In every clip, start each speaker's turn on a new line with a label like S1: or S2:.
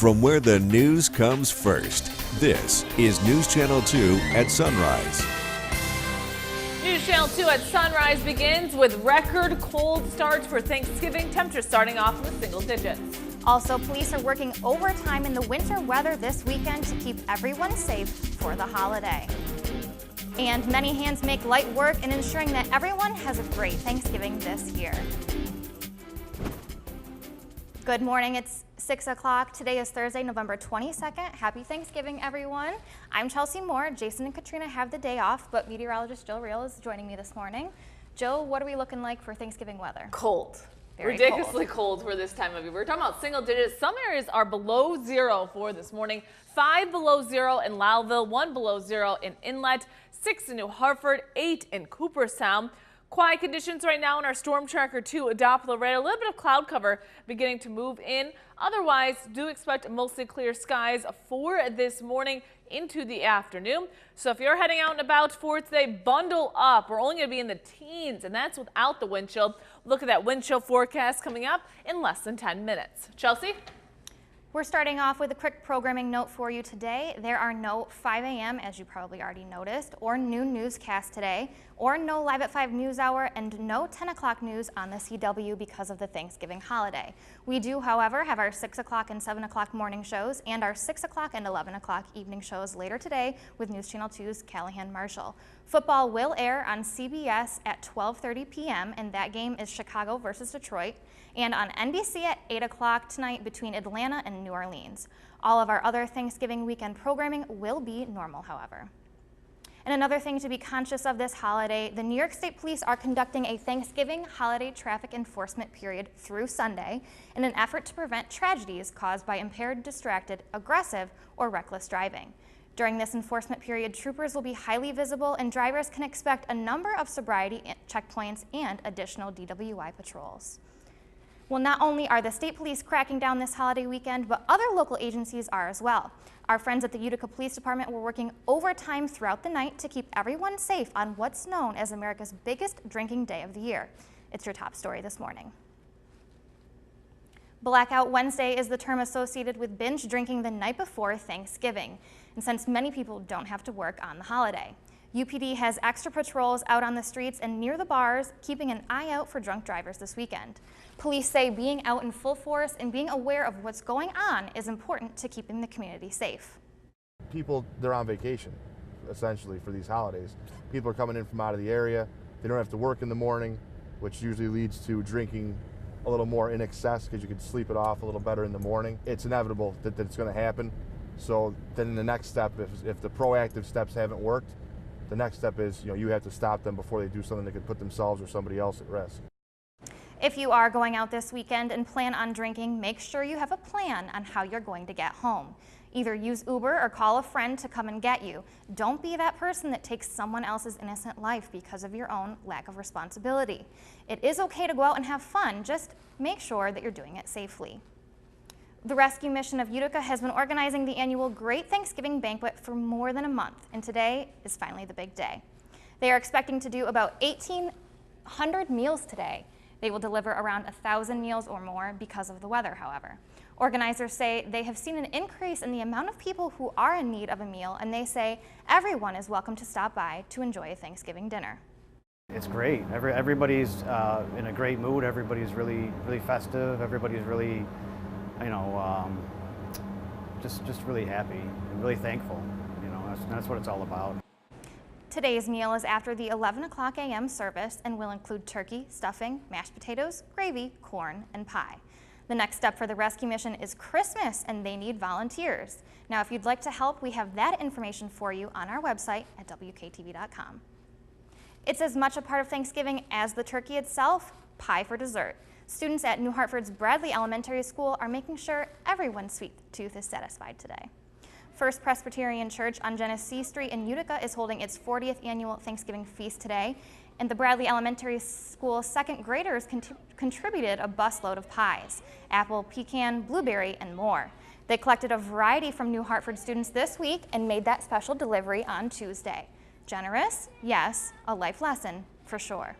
S1: From where the news comes first, this is News Channel 2 at sunrise.
S2: News Channel 2 at sunrise begins with record cold starts for Thanksgiving. Temperatures starting off in the single digits.
S3: Also, police are working overtime in the winter weather this weekend to keep everyone safe for the holiday. And many hands make light work in ensuring that everyone has a great Thanksgiving this year. Good morning, it's 6 o'clock. Today is Thursday, November 22nd. Happy Thanksgiving, everyone. I'm Chelsea Moore. Jason and Katrina have the day off, but meteorologist Jill Real is joining me this morning. Jill, what are we looking like for Thanksgiving weather?
S2: Cold.
S3: Very
S2: ridiculously cold for this time of year. We're talking about single digits. Some areas are below zero for this morning. 5 below zero in Lowville, 1 below zero in Inlet, 6 in New Hartford, 8 in Cooperstown. Quiet conditions right now in our Storm Tracker 2 Doppler radar. A little bit of cloud cover beginning to move in. Otherwise, do expect mostly clear skies for this morning into the afternoon. So if you're heading out and about for today, bundle up. We're only going to be in the teens, and that's without the wind chill. Look at that wind chill forecast coming up in less than 10 minutes. Chelsea?
S3: We're starting off with a quick programming note for you today. There are no 5 a.m., as you probably already noticed, or noon newscast today, or no Live at 5 news hour, and no 10 o'clock news on the CW because of the Thanksgiving holiday. We do, however, have our 6 o'clock and 7 o'clock morning shows and our 6 o'clock and 11 o'clock evening shows later today with News Channel 2's Callahan Marshall. Football will air on CBS at 12:30 p.m., and that game is Chicago versus Detroit, and on NBC at 8 o'clock tonight between Atlanta and New Orleans. All of our other Thanksgiving weekend programming will be normal, however. And another thing to be conscious of this holiday, the New York State Police are conducting a Thanksgiving holiday traffic enforcement period through Sunday in an effort to prevent tragedies caused by impaired, distracted, aggressive, or reckless driving. During this enforcement period, troopers will be highly visible and drivers can expect a number of sobriety checkpoints and additional DWI patrols. Well, not only are the state police cracking down this holiday weekend, but other local agencies are as well. Our friends at the Utica Police Department were working overtime throughout the night to keep everyone safe on what's known as America's biggest drinking day of the year. It's your top story this morning. Blackout Wednesday is the term associated with binge drinking the night before Thanksgiving, and since many people don't have to work on the holiday. UPD has extra patrols out on the streets and near the bars, keeping an eye out for drunk drivers this weekend. Police say being out in full force and being aware of what's going on is important to keeping the community safe.
S4: People, they're on vacation, essentially, for these holidays. People are coming in from out of the area. They don't have to work in the morning, which usually leads to drinking a little more in excess because you can sleep it off a little better in the morning. It's inevitable that it's going to happen. So then the next step, if the proactive steps haven't worked, the next step is, you have to stop them before they do something that could put themselves or somebody else at risk.
S3: If you are going out this weekend and plan on drinking, make sure you have a plan on how you're going to get home. Either use Uber or call a friend to come and get you. Don't be that person that takes someone else's innocent life because of your own lack of responsibility. It is okay to go out and have fun, just make sure that you're doing it safely. The Rescue Mission of Utica has been organizing the annual Great Thanksgiving Banquet for more than a month, and today is finally the big day. They are expecting to do about 1,800 meals today. They will deliver around 1,000 meals or more because of the weather, however. Organizers say they have seen an increase in the amount of people who are in need of a meal, and they say everyone is welcome to stop by to enjoy a Thanksgiving dinner.
S5: It's great. Everybody's in a great mood. Everybody's really festive. Everybody's really, just really happy and really thankful. That's what it's all about.
S3: Today's meal is after the 11 o'clock a.m. service and will include turkey, stuffing, mashed potatoes, gravy, corn, and pie. The next step for the rescue mission is Christmas, and they need volunteers. Now, if you'd like to help, we have that information for you on our website at WKTV.com. It's as much a part of Thanksgiving as the turkey itself, pie for dessert. Students at New Hartford's Bradley Elementary School are making sure everyone's sweet tooth is satisfied today. First Presbyterian Church on Genesee Street in Utica is holding its 40th annual Thanksgiving feast today, and the Bradley Elementary School second graders contributed a busload of pies, apple, pecan, blueberry, and more. They collected a variety from New Hartford students this week and made that special delivery on Tuesday. Generous? Yes. A life lesson, for sure.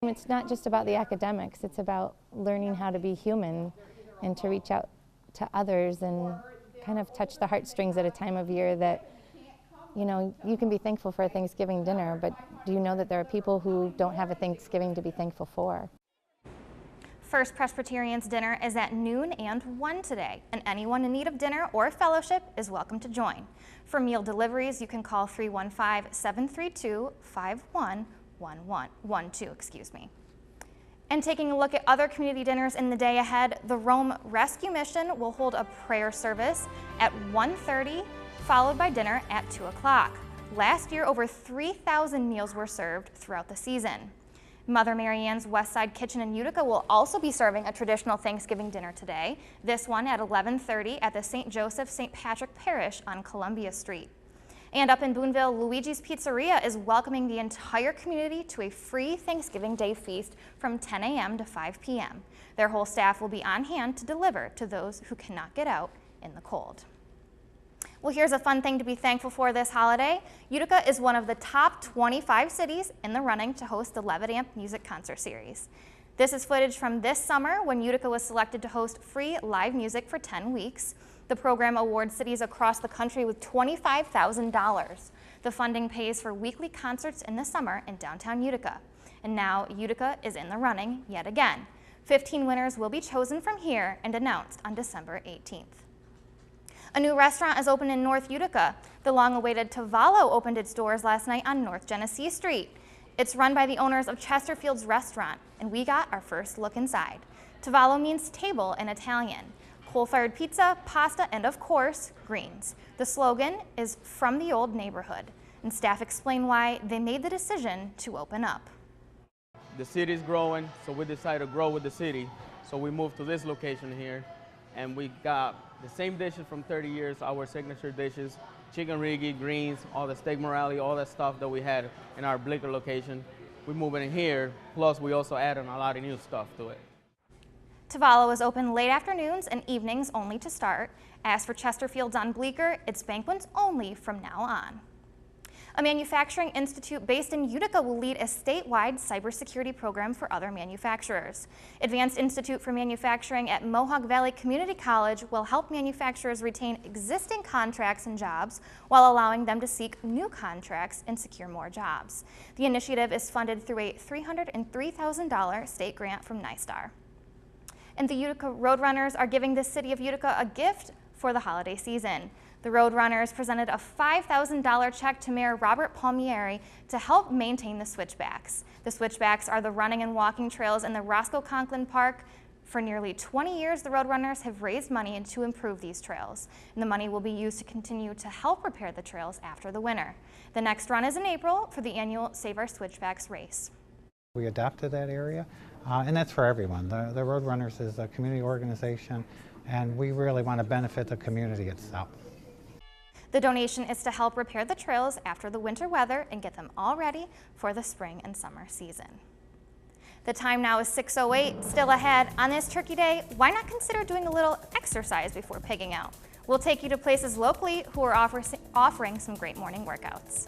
S6: It's not just about the academics, it's about learning how to be human and to reach out to others and kind of touch the heartstrings at a time of year that, you know, you can be thankful for a Thanksgiving dinner, but do you know that there are people who don't have a Thanksgiving to be thankful for?
S3: First Presbyterian's dinner is at noon and 1 today, and anyone in need of dinner or fellowship is welcome to join. For meal deliveries, you can call 315-732-5112, excuse me. And taking a look at other community dinners in the day ahead, the Rome Rescue Mission will hold a prayer service at 1:30, followed by dinner at 2 o'clock. Last year, over 3,000 meals were served throughout the season. Mother Mary Ann's Westside Kitchen in Utica will also be serving a traditional Thanksgiving dinner today, this one at 11:30 at the St. Joseph St. Patrick Parish on Columbia Street. And up in Boonville, Luigi's Pizzeria is welcoming the entire community to a free Thanksgiving Day feast from 10 a.m. to 5 p.m. Their whole staff will be on hand to deliver to those who cannot get out in the cold. Well, here's a fun thing to be thankful for this holiday. Utica is one of the top 25 cities in the running to host the Levitt Amp Music Concert Series. This is footage from this summer when Utica was selected to host free live music for 10 weeks. The program awards cities across the country with $25,000. The funding pays for weekly concerts in the summer in downtown Utica. And now Utica is in the running yet again. 15 winners will be chosen from here and announced on December 18th. A new restaurant is open in North Utica. The long-awaited Tavallo opened its doors last night on North Genesee Street. It's run by the owners of Chesterfield's Restaurant, and we got our first look inside. Tavallo means table in Italian. Coal-fired pizza, pasta, and of course, greens. The slogan is "From the Old Neighborhood," and staff explain why they made the decision to open up.
S7: The city's growing, so we decided to grow with the city. So we moved to this location here, and we got the same dishes from 30 years, our signature dishes, chicken rigi, greens, all the steak morale, all that stuff that we had in our Blicker location. We move it in here, plus we also added a lot of new stuff to it.
S3: Tavallo is open late afternoons and evenings only to start. As for Chesterfield's on Bleecker, it's banquets only from now on. A manufacturing institute based in Utica will lead a statewide cybersecurity program for other manufacturers. Advanced Institute for Manufacturing at Mohawk Valley Community College will help manufacturers retain existing contracts and jobs while allowing them to seek new contracts and secure more jobs. The initiative is funded through a $303,000 state grant from NYSTAR. And the Utica Roadrunners are giving the city of Utica a gift for the holiday season. The Roadrunners presented a $5,000 check to Mayor Robert Palmieri to help maintain the switchbacks. The switchbacks are the running and walking trails in the Roscoe Conklin Park. For nearly 20 years, the Roadrunners have raised money to improve these trails, and the money will be used to continue to help repair the trails after the winter. The next run is in April for the annual Save Our Switchbacks race.
S8: We adapted that area, and that's for everyone. The Roadrunners is a community organization, and we really want to benefit the community itself.
S3: The donation is to help repair the trails after the winter weather and get them all ready for the spring and summer season. The time now is 6:08, still ahead. On this Turkey Day, why not consider doing a little exercise before pigging out? We'll take you to places locally who are offering some great morning workouts.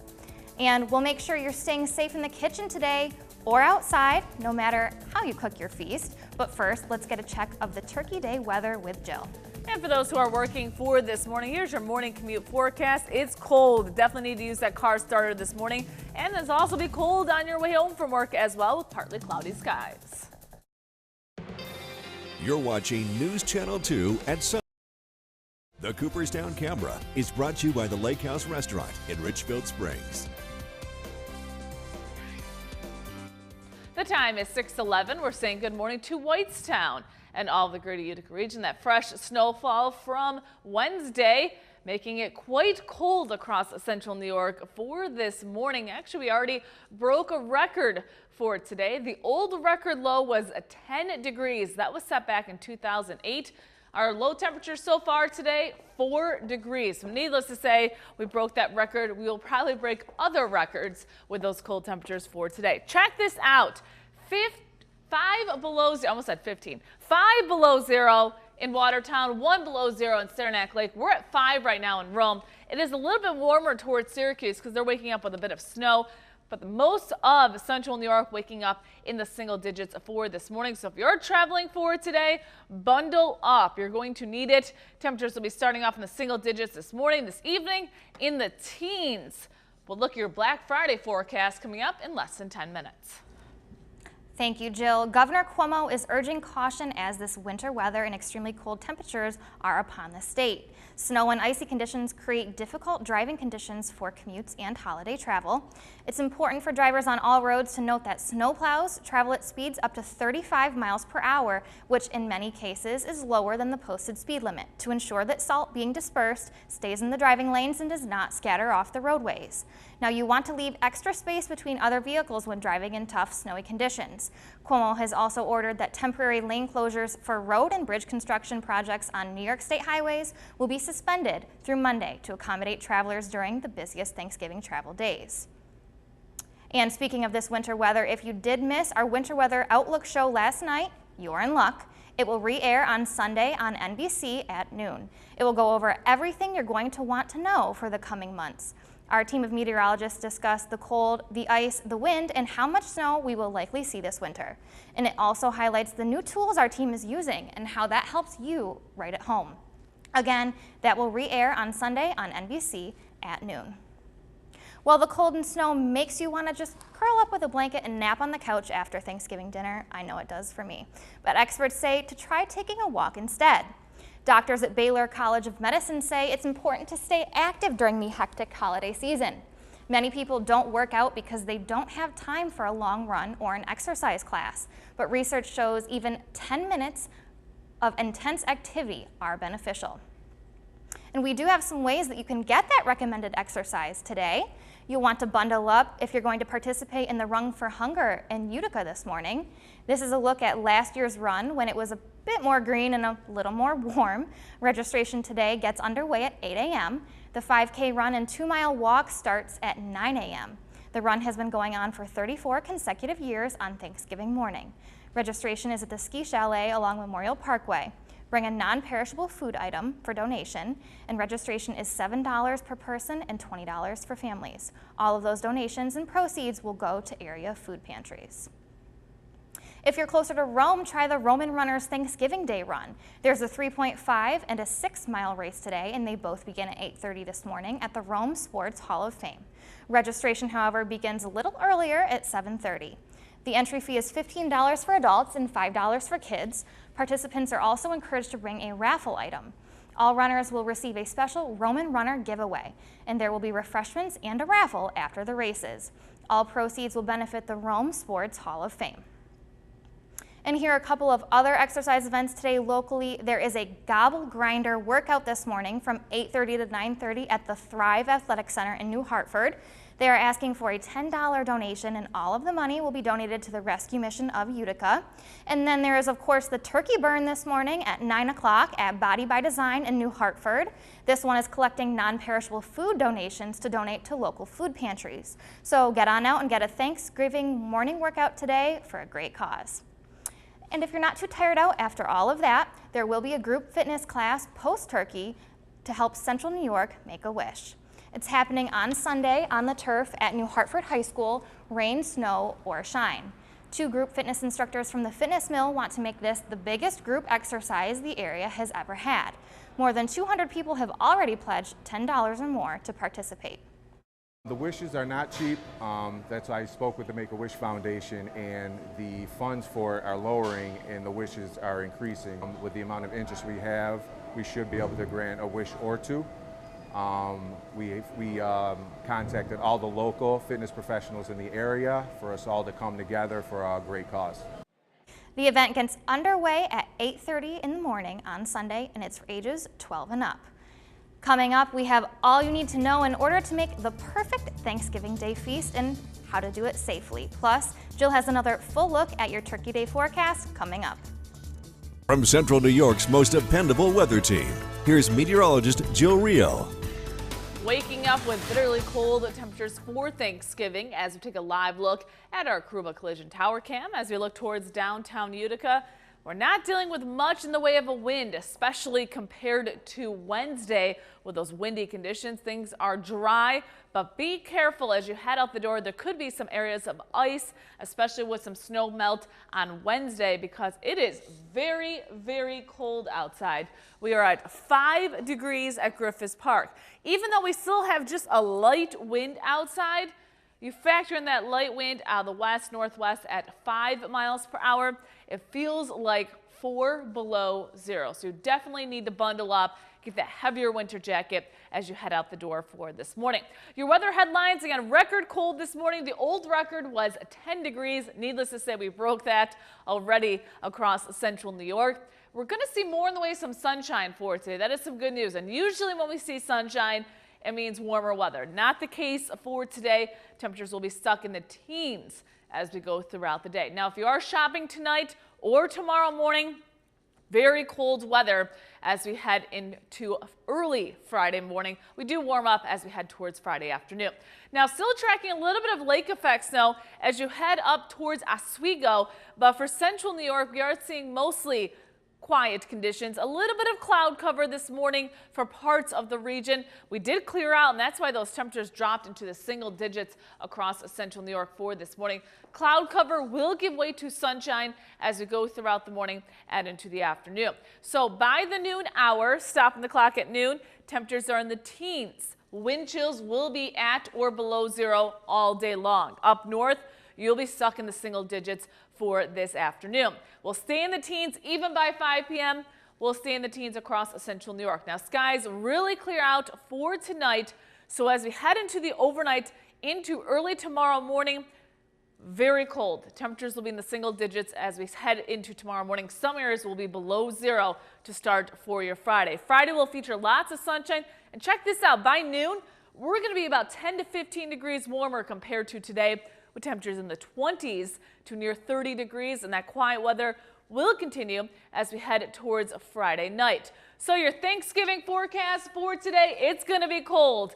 S3: And we'll make sure you're staying safe in the kitchen today or outside, no matter how you cook your feast. But first, let's get a check of the Turkey Day weather with Jill.
S2: And for those who are working for this morning, here's your morning commute forecast. It's cold. Definitely need to use that car starter this morning. And it's also be cold on your way home from work as well with partly cloudy skies.
S1: You're watching News Channel 2 at Sun. The Cooperstown Camera is brought to you by the Lake House Restaurant in Richfield Springs.
S2: The time is 6:11. We're saying good morning to Whitestown and all of the greater Utica region. That fresh snowfall from Wednesday, making it quite cold across central New York for this morning. Actually, we already broke a record for today. The old record low was 10 degrees. That was set back in 2008. Our low temperature so far today, 4 degrees. So needless to say, we broke that record. We will probably break other records with those cold temperatures for today. Check this out. 5 below zero, almost at 15. 5 below zero in Watertown, 1 below zero in Saranac Lake. We're at 5 right now in Rome. It is a little bit warmer towards Syracuse because they're waking up with a bit of snow. But most of central New York waking up in the single digits for this morning. So if you're traveling for today, bundle up. You're going to need it. Temperatures will be starting off in the single digits this morning, this evening in the teens. We'll look at your Black Friday forecast coming up in less than 10 minutes.
S3: Thank you, Jill. Governor Cuomo is urging caution as this winter weather and extremely cold temperatures are upon the state. Snow and icy conditions create difficult driving conditions for commutes and holiday travel. It's important for drivers on all roads to note that snowplows travel at speeds up to 35 miles per hour, which in many cases is lower than the posted speed limit, to ensure that salt being dispersed stays in the driving lanes and does not scatter off the roadways. Now, you want to leave extra space between other vehicles when driving in tough, snowy conditions. Cuomo has also ordered that temporary lane closures for road and bridge construction projects on New York State highways will be suspended through Monday to accommodate travelers during the busiest Thanksgiving travel days. And speaking of this winter weather, if you did miss our winter weather outlook show last night, you're in luck. It will re-air on Sunday on NBC at noon. It will go over everything you're going to want to know for the coming months. Our team of meteorologists discussed the cold, the ice, the wind, and how much snow we will likely see this winter. And it also highlights the new tools our team is using and how that helps you right at home. Again, that will re-air on Sunday on NBC at noon. Well, the cold and snow makes you want to just curl up with a blanket and nap on the couch after Thanksgiving dinner. I know it does for me. But experts say to try taking a walk instead. Doctors at Baylor College of Medicine say it's important to stay active during the hectic holiday season. Many people don't work out because they don't have time for a long run or an exercise class, but research shows even 10 minutes of intense activity are beneficial. And we do have some ways that you can get that recommended exercise today. You'll want to bundle up if you're going to participate in the Run for Hunger in Utica this morning. This is a look at last year's run when it was a bit more green and a little more warm. Registration today gets underway at 8 a.m. The 5K run and 2-mile walk starts at 9 a.m. The run has been going on for 34 consecutive years on Thanksgiving morning. Registration is at the Ski Chalet along Memorial Parkway. Bring a non-perishable food item for donation, and registration is $7 per person and $20 for families. All of those donations and proceeds will go to area food pantries. If you're closer to Rome, try the Roman Runners Thanksgiving Day Run. There's a 3.5 and a 6-mile race today, and they both begin at 8:30 this morning at the Rome Sports Hall of Fame. Registration, however, begins a little earlier at 7:30. The entry fee is $15 for adults and $5 for kids. Participants are also encouraged to bring a raffle item. All runners will receive a special Roman Runner giveaway, and there will be refreshments and a raffle after the races. All proceeds will benefit the Rome Sports Hall of Fame. And here are a couple of other exercise events today locally. There is a gobble grinder workout this morning from 8:30 to 9:30 at the Thrive Athletic Center in New Hartford. They are asking for a $10 donation, and all of the money will be donated to the Rescue Mission of Utica. And then there is, of course, the turkey burn this morning at 9 o'clock at Body by Design in New Hartford. This one is collecting non-perishable food donations to donate to local food pantries. So get on out and get a Thanksgiving morning workout today for a great cause. And if you're not too tired out after all of that, there will be a group fitness class post-turkey to help Central New York make a wish. It's happening on Sunday on the turf at New Hartford High School, rain, snow, or shine. 2 group fitness instructors from the Fitness Mill want to make this the biggest group exercise the area has ever had. More than 200 people have already pledged $10 or more to participate.
S9: The wishes are not cheap. That's why I spoke with the Make-A-Wish Foundation, and the funds for it are lowering and the wishes are increasing. With the amount of interest we have, we should be able to grant a wish or 2. We contacted all the local fitness professionals in the area for us all to come together for a great cause.
S3: The event gets underway at 8:30 in the morning on Sunday, and it's for ages 12 and up. Coming up, we have all you need to know in order to make the perfect Thanksgiving Day feast and how to do it safely. Plus, Jill has another full look at your Turkey Day forecast coming up.
S1: From Central New York's most dependable weather team, here's meteorologist Jill Rio.
S2: Waking up with bitterly cold temperatures for Thanksgiving as we take a live look at our Aruba Collision Tower Cam as we look towards downtown Utica, We're not dealing with much in the way of a wind, especially compared to Wednesday. With those windy conditions, things are dry, but be careful as you head out the door. There could be some areas of ice, especially with some snow melt on Wednesday, because it is very, very cold outside. We are at 5 degrees at Griffith Park. Even though we still have just a light wind outside, you factor in that light wind out of the west, northwest at 5 miles per hour. It feels like 4 below zero. So you definitely need to bundle up, get that heavier winter jacket as you head out the door for this morning. Your weather headlines, again, record cold this morning. The old record was 10 degrees. Needless to say, we broke that already across central New York. We're going to see more in the way of some sunshine for today. That is some good news. And usually when we see sunshine, it means warmer weather. Not the case for today. Temperatures will be stuck in the teens as we go throughout the day. Now, if you are shopping tonight or tomorrow morning, very cold weather as we head into early Friday morning. We do warm up as we head towards Friday afternoon. Now, still tracking a little bit of lake effect snow as you head up towards Oswego, but for central New York, we are seeing mostly quiet conditions. A little bit of cloud cover this morning for parts of the region. We did clear out, and that's why those temperatures dropped into the single digits across central New York for this morning. Cloud cover will give way to sunshine as we go throughout the morning and into the afternoon. So by the noon hour, stopping the clock at noon, temperatures are in the teens. Wind chills will be at or below zero all day long. Up north, you'll be stuck in the single digits for this afternoon. We'll stay in the teens even by 5 p.m. We'll stay in the teens across central New York. Now, skies really clear out for tonight. So as we head into the overnight into early tomorrow morning, very cold. Temperatures will be in the single digits as we head into tomorrow morning. Some areas will be below zero to start for your Friday. Friday will feature lots of sunshine. And check this out. By noon, we're going to be about 10 to 15 degrees warmer compared to today, with temperatures in the 20s to near 30 degrees, and that quiet weather will continue as we head towards Friday night. So your Thanksgiving forecast for today, it's going to be cold.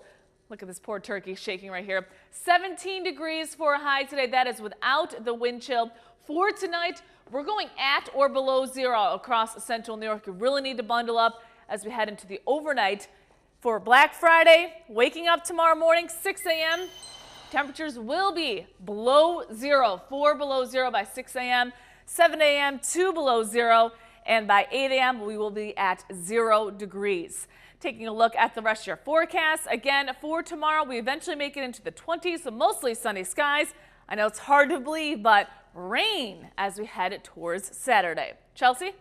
S2: Look at this poor turkey shaking right here. 17 degrees for a high today. That is without the wind chill. For tonight, we're going at or below zero across central New York. You really need to bundle up as we head into the overnight. For Black Friday, waking up tomorrow morning, 6 a.m., temperatures will be below zero, 4 below zero by 6 a.m., 7 a.m., 2 below zero, and by 8 a.m. we will be at 0 degrees. Taking a look at the rest of your forecast, again, for tomorrow, we eventually make it into the 20s, so mostly sunny skies. I know it's hard to believe, but rain as we head towards Saturday. Chelsea?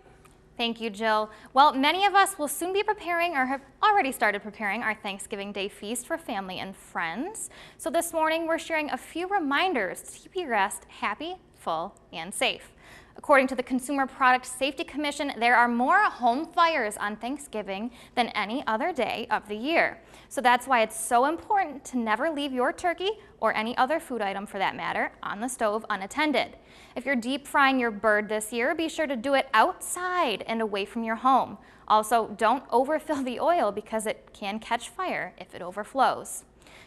S3: Thank you, Jill. Well, many of us will soon be preparing or have already started preparing our Thanksgiving Day feast for family and friends. So this morning, we're sharing a few reminders to keep your guests happy, full, and safe. According to the Consumer Product Safety Commission, there are more home fires on Thanksgiving than any other day of the year. So that's why it's so important to never leave your turkey, or any other food item for that matter, on the stove unattended. If you're deep frying your bird this year, be sure to do it outside and away from your home. Also, don't overfill the oil because it can catch fire if it overflows.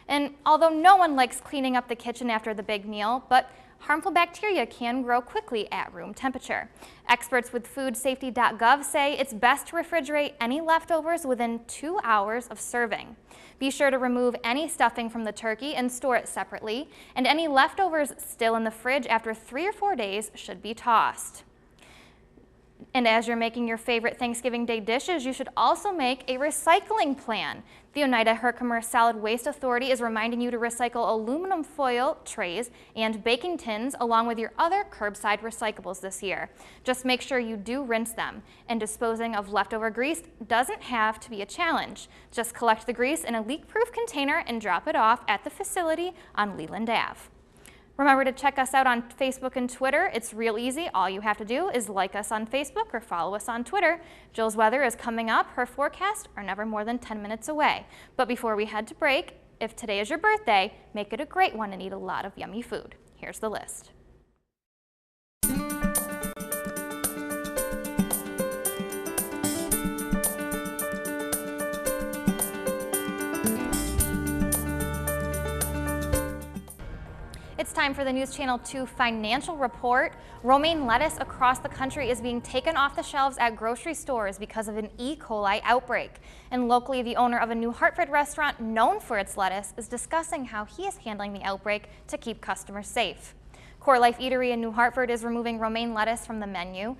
S3: And although no one likes cleaning up the kitchen after the big meal, but harmful bacteria can grow quickly at room temperature. Experts with foodsafety.gov say it's best to refrigerate any leftovers within 2 hours of serving. Be sure to remove any stuffing from the turkey and store it separately, and any leftovers still in the fridge after 3 or 4 days should be tossed. And as you're making your favorite Thanksgiving Day dishes, you should also make a recycling plan. The Oneida Herkimer Solid Waste Authority is reminding you to recycle aluminum foil trays and baking tins along with your other curbside recyclables this year. Just make sure you do rinse them. And disposing of leftover grease doesn't have to be a challenge. Just collect the grease in a leak-proof container and drop it off at the facility on Leland Ave. Remember to check us out on Facebook and Twitter. It's real easy. All you have to do is like us on Facebook or follow us on Twitter. Jill's weather is coming up. Her forecasts are never more than 10 minutes away. But before we head to break, if today is your birthday, make it a great one and eat a lot of yummy food. Here's the list. It's time for the News Channel 2 financial report. Romaine lettuce across the country is being taken off the shelves at grocery stores because of an E. coli outbreak. And locally, the owner of a New Hartford restaurant known for its lettuce is discussing how he is handling the outbreak to keep customers safe. Core Life Eatery in New Hartford is removing romaine lettuce from the menu.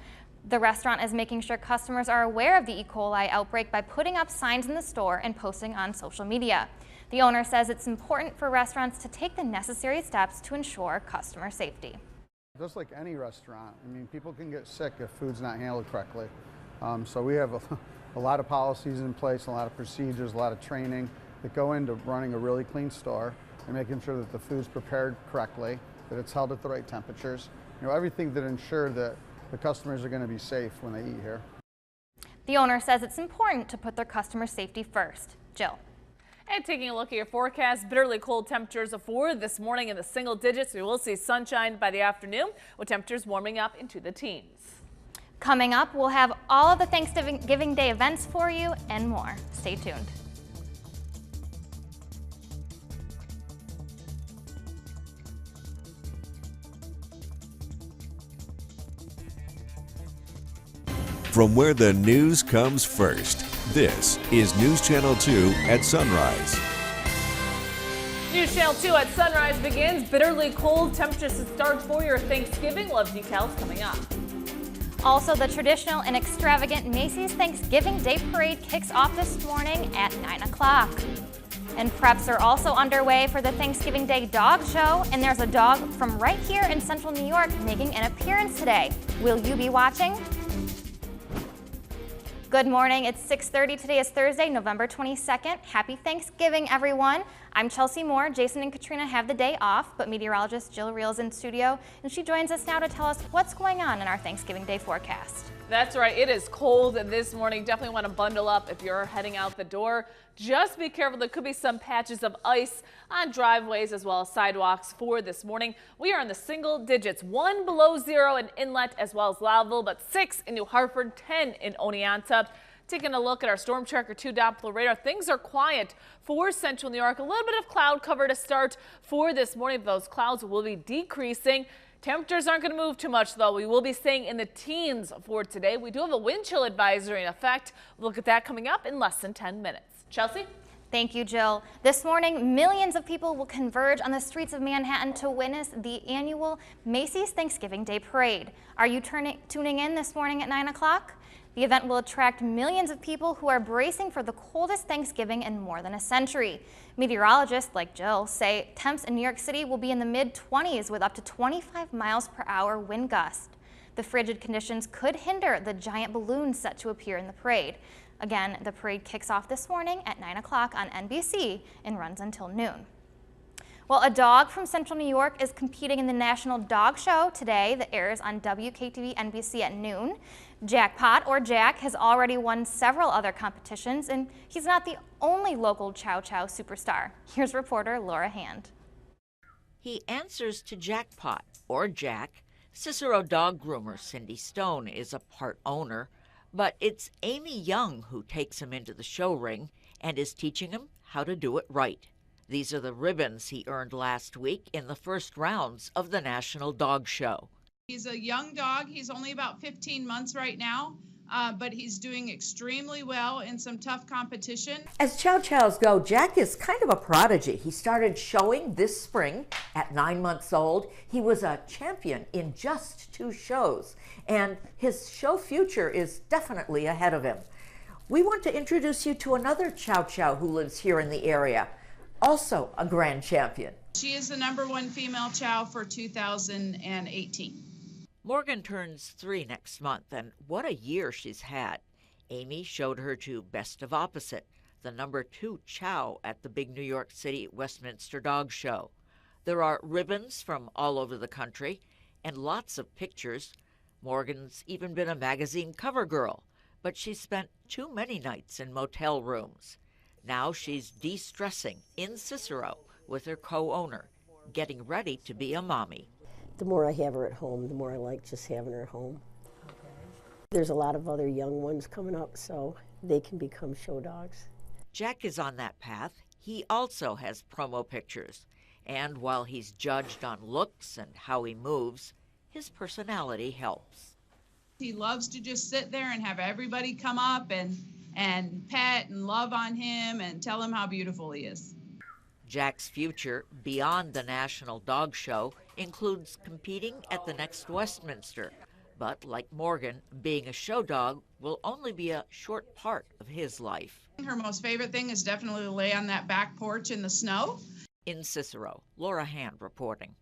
S3: The restaurant is making sure customers are aware of the E. coli outbreak by putting up signs in the store and posting on social media. The owner says it's important for restaurants to take the necessary steps to ensure customer safety.
S10: Just like any restaurant, I mean, people can get sick if food's not handled correctly. So we have a lot of policies in place, a lot of procedures, a lot of training that go into running a really clean store and making sure that the food's prepared correctly, that it's held at the right temperatures. You know, everything that ensure that the customers are going to be safe when they eat here.
S3: The owner says it's important to put their customer safety first. Jill.
S2: And taking a look at your forecast, bitterly cold temperatures for this morning in the single digits. We will see sunshine by the afternoon with temperatures warming up into the teens.
S3: Coming up, we'll have all of the Thanksgiving Day events for you and more. Stay tuned.
S1: From where the news comes first, this is News Channel 2 at sunrise.
S2: News Channel 2 at sunrise begins. Bitterly cold temperatures to start for your Thanksgiving. We'll have details coming up.
S3: Also, the traditional and extravagant Macy's Thanksgiving Day Parade kicks off this morning at 9 o'clock. And preps are also underway for the Thanksgiving Day Dog Show, and there's a dog from right here in central New York making an appearance today. Will you be watching? Good morning, it's 6:30. Today is Thursday, November 22nd. Happy Thanksgiving, everyone. I'm Chelsea Moore. Jason and Katrina have the day off, but meteorologist Jill Reel is in studio, and she joins us now to tell us what's going on in our Thanksgiving Day forecast.
S2: That's right, it is cold this morning. Definitely want to bundle up if you're heading out the door. Just be careful, there could be some patches of ice on driveways as well as sidewalks for this morning. We are in the single digits, 1 below 0 in Inlet as well as Loudville, but 6 in New Hartford, 10 in Oneonta. Taking a look at our Storm Tracker 2 Doppler radar, things are quiet for central New York. A little bit of cloud cover to start for this morning. Those clouds will be decreasing. Temperatures aren't going to move too much, though. We will be staying in the teens for today. We do have a wind chill advisory in effect. We'll look at that coming up in less than 10 minutes. Chelsea?
S3: Thank you, Jill. This morning, millions of people will converge on the streets of Manhattan to witness the annual Macy's Thanksgiving Day Parade. Are you tuning in this morning at 9 o'clock? The event will attract millions of people who are bracing for the coldest Thanksgiving in more than a century. Meteorologists like Jill say temps in New York City will be in the mid-20s with up to 25 miles per hour wind gust. The frigid conditions could hinder the giant balloons set to appear in the parade. Again, the parade kicks off this morning at 9 o'clock on NBC and runs until noon. Well, a dog from central New York is competing in the National Dog Show today that airs on WKTV NBC at noon. Jackpot, or Jack, has already won several other competitions, and he's not the only local Chow Chow superstar. Here's reporter Laura Hand.
S11: He answers to Jackpot, or Jack. Cicero dog groomer Cindy Stone is a part owner, but it's Amy Young who takes him into the show ring and is teaching him how to do it right. These are the ribbons he earned last week in the first rounds of the National Dog Show.
S12: He's a young dog. He's only about 15 months right now, but he's doing extremely well in some tough competition.
S11: As Chow Chows go, Jack is kind of a prodigy. He started showing this spring at 9 months old. He was a champion in just 2 shows, and his show future is definitely ahead of him. We want to introduce you to another Chow Chow who lives here in the area, also a grand champion.
S12: She is the #1 female chow for 2018.
S11: Morgan turns 3 next month, and what a year she's had. Amy showed her to Best of Opposite, the #2 chow at the big New York City Westminster Dog Show. There are ribbons from all over the country and lots of pictures. Morgan's even been a magazine cover girl, but she spent too many nights in motel rooms. Now she's de-stressing in Cicero with her co-owner, getting ready to be a mommy.
S13: The more I have her at home, the more I like just having her at home. There's a lot of other young ones coming up, so they can become show dogs.
S11: Jack is on that path. He also has promo pictures, And while he's judged on looks and how he moves, his personality helps.
S12: He loves to just sit there and have everybody come up and pet and love on him and tell him how beautiful he is.
S11: Jack's future, beyond the National Dog Show, includes competing at the next Westminster. But like Morgan, being a show dog will only be a short part of his life.
S12: Her most favorite thing is definitely to lay on that back porch in the snow.
S11: In Cicero, Laura Hand reporting.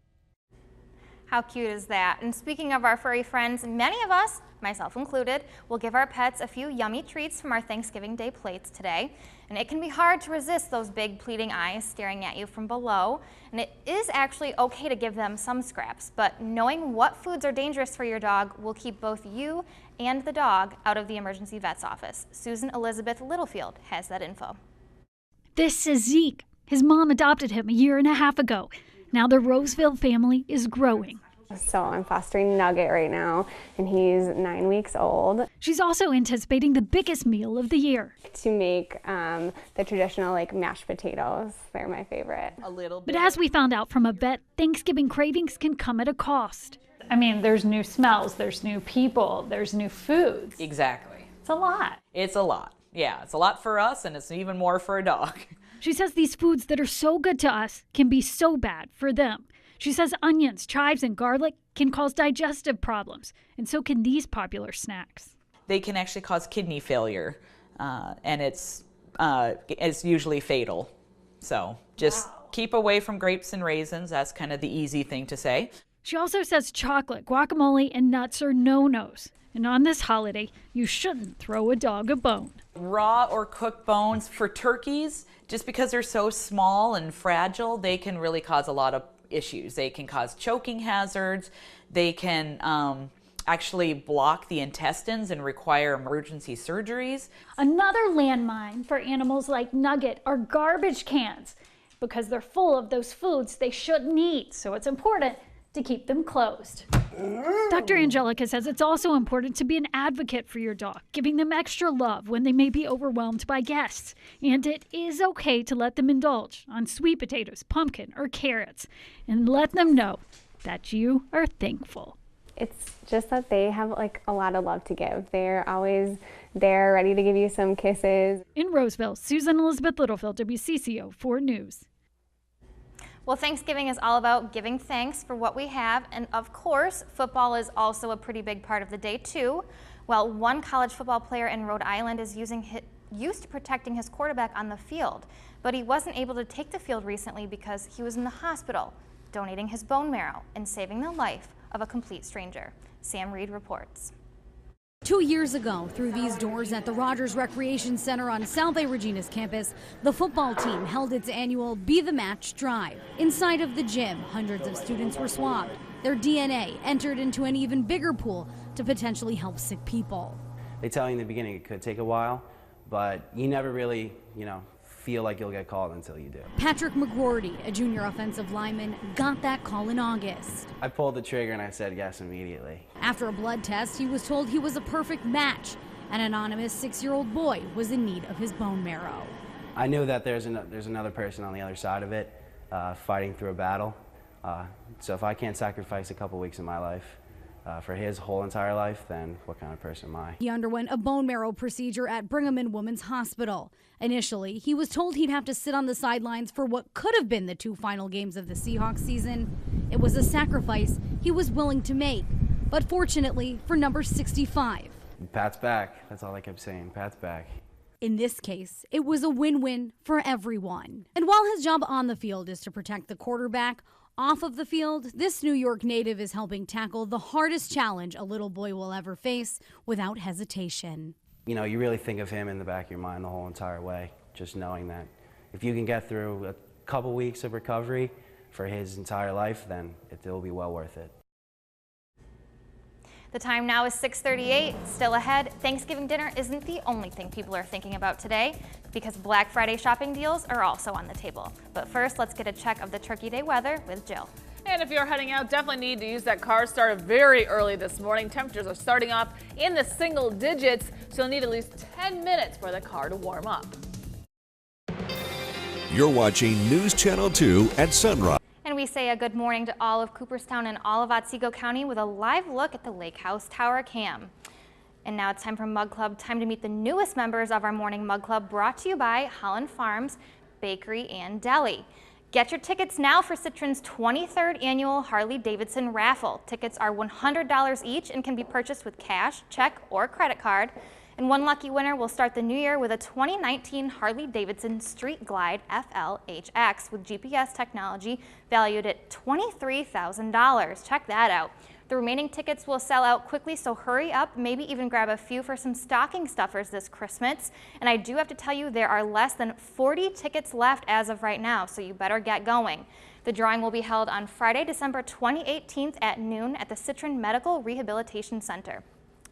S3: How cute is that? And speaking of our furry friends, many of us, myself included, will give our pets a few yummy treats from our Thanksgiving Day plates today. And it can be hard to resist those big pleading eyes staring at you from below. And it is actually okay to give them some scraps, but knowing what foods are dangerous for your dog will keep both you and the dog out of the emergency vet's office. Susan Elizabeth Littlefield has that info.
S14: This is Zeke. His mom adopted him a year and a half ago. Now the Roseville family is growing.
S15: So I'm fostering Nugget right now, and he's 9 weeks old.
S14: She's also anticipating the biggest meal of the year.
S15: To make the traditional mashed potatoes. They're my favorite.
S14: A little bit. But as we found out from a vet, Thanksgiving cravings can come at a cost.
S16: I mean, there's new smells, there's new people, there's new foods.
S17: Exactly.
S16: It's a lot.
S17: It's a lot. Yeah, it's a lot for us, and it's even more for a dog.
S14: She says these foods that are so good to us can be so bad for them. She says onions, chives, and garlic can cause digestive problems, and so can these popular snacks.
S17: They can actually cause kidney failure, and it's usually fatal. So just keep away from grapes and raisins. That's kind of the easy thing to say.
S14: She also says chocolate, guacamole, and nuts are no-nos. And on this holiday, you shouldn't throw a dog a bone.
S17: Raw or cooked bones for turkeys, just because they're so small and fragile, they can really cause a lot of issues. They can cause choking hazards. They can actually block the intestines and require emergency surgeries.
S14: Another landmine for animals like Nugget are garbage cans because they're full of those foods they shouldn't eat. So it's important to keep them closed. Dr. Angelica says it's also important to be an advocate for your dog, giving them extra love when they may be overwhelmed by guests. And it is okay to let them indulge on sweet potatoes, pumpkin, or carrots, and let them know that you are thankful.
S15: It's just that they have a lot of love to give. They're always there, ready to give you some kisses.
S14: In Roseville, Susan Elizabeth Littlefield, WCCO 4 News.
S3: Well, Thanksgiving is all about giving thanks for what we have, and of course, football is also a pretty big part of the day too. Well, one college football player in Rhode Island is used to protecting his quarterback on the field, but he wasn't able to take the field recently because he was in the hospital, donating his bone marrow and saving the life of a complete stranger. Sam Reed reports.
S18: 2 years ago, through these doors at the Rogers Recreation Center on South A. Regina's campus, the football team held its annual Be the Match drive. Inside of the gym, hundreds of students were swabbed. Their DNA entered into an even bigger pool to potentially help sick people.
S19: They tell you in the beginning it could take a while, but you never really, feel like you'll get called until you do.
S18: Patrick McGroarty, a junior offensive lineman, got that call in August.
S19: I pulled the trigger and I said yes immediately.
S18: After a blood test, he was told he was a perfect match. An anonymous 6-year-old boy was in need of his bone marrow.
S19: I knew that there's another person on the other side of it, fighting through a battle. So if I can't sacrifice a couple weeks of my life for his whole entire life, then what kind of person am I?
S18: He underwent a bone marrow procedure at Brigham and Women's Hospital. Initially, he was told he'd have to sit on the sidelines for what could have been the 2 final games of the Seahawks season. It was a sacrifice he was willing to make, but fortunately for number 65.
S19: Pat's back. That's all I kept saying. Pat's back.
S18: In this case, it was a win-win for everyone. And while his job on the field is to protect the quarterback, off of the field, this New York native is helping tackle the hardest challenge a little boy will ever face without hesitation.
S19: You really think of him in the back of your mind the whole entire way, just knowing that if you can get through a couple weeks of recovery for his entire life, then it will be well worth it.
S3: The time now is 6:38. Still ahead, Thanksgiving dinner isn't the only thing people are thinking about today, because Black Friday shopping deals are also on the table. But first, let's get a check of the Turkey Day weather with Jill.
S2: And if you're heading out, definitely need to use that car starter very early this morning. Temperatures are starting up in the single digits, so you'll need at least 10 minutes for the car to warm up.
S1: You're watching News Channel 2 at sunrise.
S3: we say a good morning to all of Cooperstown and all of Otsego County with a live look at the Lake House Tower Cam. And now it's time for Mug Club, time to meet the newest members of our morning Mug Club, brought to you by Holland Farms Bakery and Deli. Get your tickets now for Citron's 23rd annual Harley-Davidson raffle. Tickets are $100 each and can be purchased with cash, check, or credit card. And one lucky winner will start the new year with a 2019 Harley-Davidson Street Glide FL-HX with GPS technology valued at $23,000. Check that out. The remaining tickets will sell out quickly, so hurry up, maybe even grab a few for some stocking stuffers this Christmas. And I do have to tell you, there are less than 40 tickets left as of right now, so you better get going. The drawing will be held on Friday, December 28th at noon at the Citron Medical Rehabilitation Center.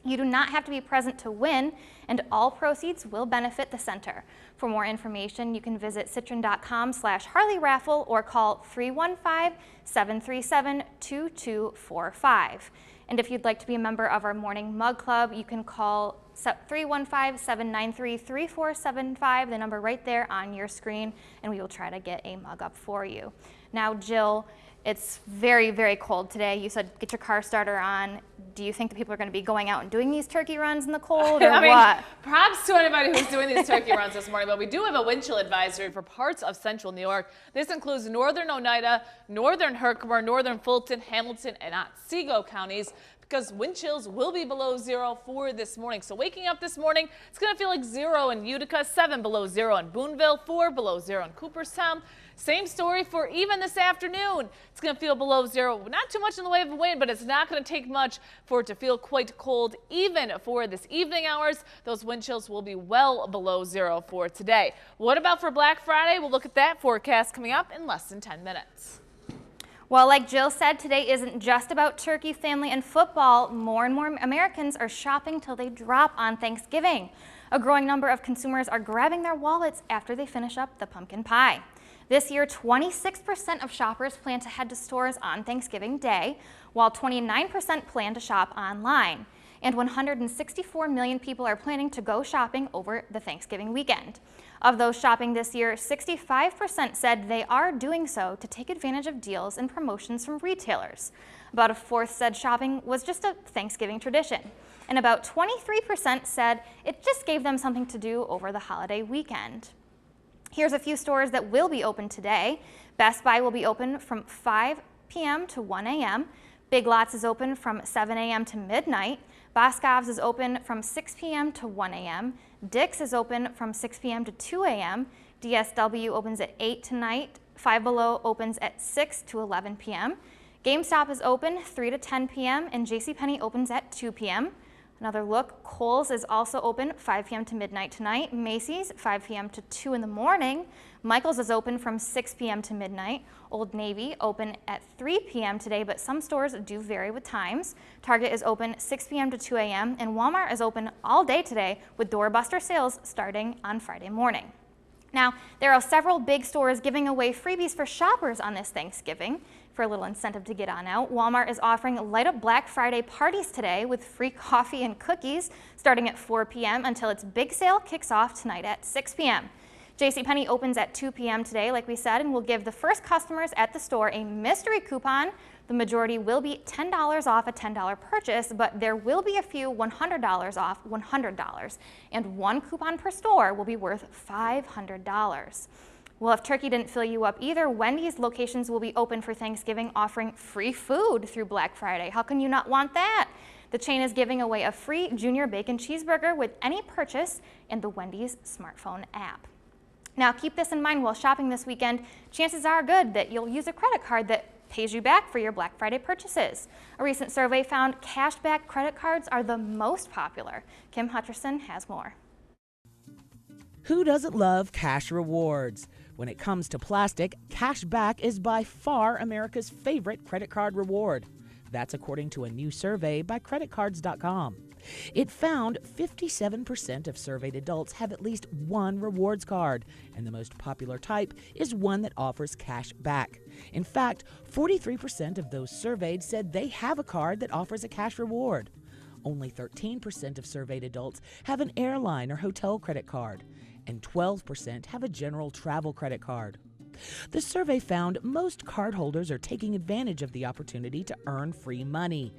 S3: You do not have to be present to win, and all proceeds will benefit the center. For more information, you can visit citron.com/Harley raffle or call 315-737-2245. And if you'd like to be a member of our morning Mug Club, you can call 315-793-3475, the number right there on your screen, and we will try to get a mug up for you. Now, Jill, it's very, very cold today. You said get your car starter on. Do you think that people are going to be going out and doing these turkey runs in the cold, or what?
S2: Props to anybody who's doing these turkey runs this morning, but we do have a wind chill advisory for parts of central New York. This includes northern Oneida, northern Herkimer, northern Fulton, Hamilton, and Otsego counties, because wind chills will be below zero for this morning. So waking up this morning, it's going to feel like 0 in Utica, 7 below 0 in Boonville, 4 below 0 in Cooperstown. Same story for even this afternoon. It's going to feel below 0. Not too much in the way of wind, but it's not going to take much for it to feel quite cold. Even for this evening hours, those wind chills will be well below 0 for today. What about for Black Friday? We'll look at that forecast coming up in less than 10 minutes.
S3: Well, like Jill said, today isn't just about turkey, family, and football. More and more Americans are shopping till they drop on Thanksgiving. A growing number of consumers are grabbing their wallets after they finish up the pumpkin pie. This year, 26% of shoppers plan to head to stores on Thanksgiving Day, while 29% plan to shop online. And 164 million people are planning to go shopping over the Thanksgiving weekend. Of those shopping this year, 65% said they are doing so to take advantage of deals and promotions from retailers. About a fourth said shopping was just a Thanksgiving tradition. And about 23% said it just gave them something to do over the holiday weekend. Here's a few stores that will be open today. Best Buy will be open from 5 p.m. to 1 a.m. Big Lots is open from 7 a.m. to midnight. Boscov's is open from 6 p.m. to 1 a.m. Dick's is open from 6 p.m. to 2 a.m. DSW opens at 8 tonight. Five Below opens at 6 to 11 p.m. GameStop is open 3 to 10 p.m. and JCPenney opens at 2 p.m. Another look, Kohl's is also open 5 p.m. to midnight tonight. Macy's 5 p.m. to 2 in the morning. Michael's is open from 6 p.m. to midnight. Old Navy open at 3 p.m. today, but some stores do vary with times. Target is open 6 p.m. to 2 a.m. and Walmart is open all day today with doorbuster sales starting on Friday morning. Now, there are several big stores giving away freebies for shoppers on this Thanksgiving. For a little incentive to get on out, Walmart is offering Light Up Black Friday parties today with free coffee and cookies starting at 4 p.m. until its big sale kicks off tonight at 6 p.m. JCPenney opens at 2 p.m. today, like we said, and will give the first customers at the store a mystery coupon. The majority will be $10 off a $10 purchase, but there will be a few $100 off $100, and one coupon per store will be worth $500. Well, if turkey didn't fill you up either, Wendy's locations will be open for Thanksgiving, offering free food through Black Friday. How can you not want that? The chain is giving away a free junior bacon cheeseburger with any purchase in the Wendy's smartphone app. Now, keep this in mind while shopping this weekend. Chances are good that you'll use a credit card that pays you back for your Black Friday purchases. A recent survey found cashback credit cards are the most popular. Kim Hutcherson has more.
S20: Who doesn't love cash rewards? When it comes to plastic, cash back is by far America's favorite credit card reward. That's according to a new survey by creditcards.com. It found 57% of surveyed adults have at least one rewards card, and the most popular type is one that offers cash back. In fact, 43% of those surveyed said they have a card that offers a cash reward. Only 13% of surveyed adults have an airline or hotel credit card, and 12% have a general travel credit card. The survey found most cardholders are taking advantage of the opportunity to earn free money.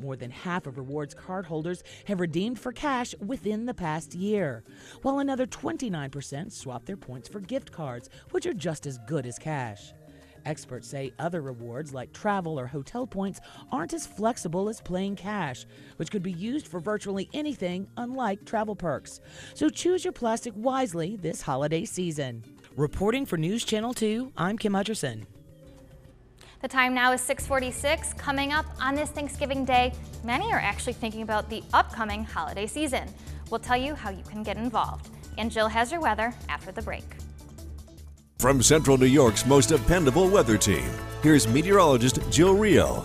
S20: More than half of rewards cardholders have redeemed for cash within the past year, while another 29% swap their points for gift cards, which are just as good as cash. Experts say other rewards like travel or hotel points aren't as flexible as plain cash, which could be used for virtually anything, unlike travel perks. So choose your plastic wisely this holiday season. Reporting for News Channel 2, I'm Kim Hutcherson.
S3: The time now is 6:46. Coming up on this Thanksgiving Day, many are actually thinking about the upcoming holiday season. We'll tell you how you can get involved. And Jill has your weather after the break.
S1: From Central New York's most dependable weather team, here's meteorologist Jill Rio.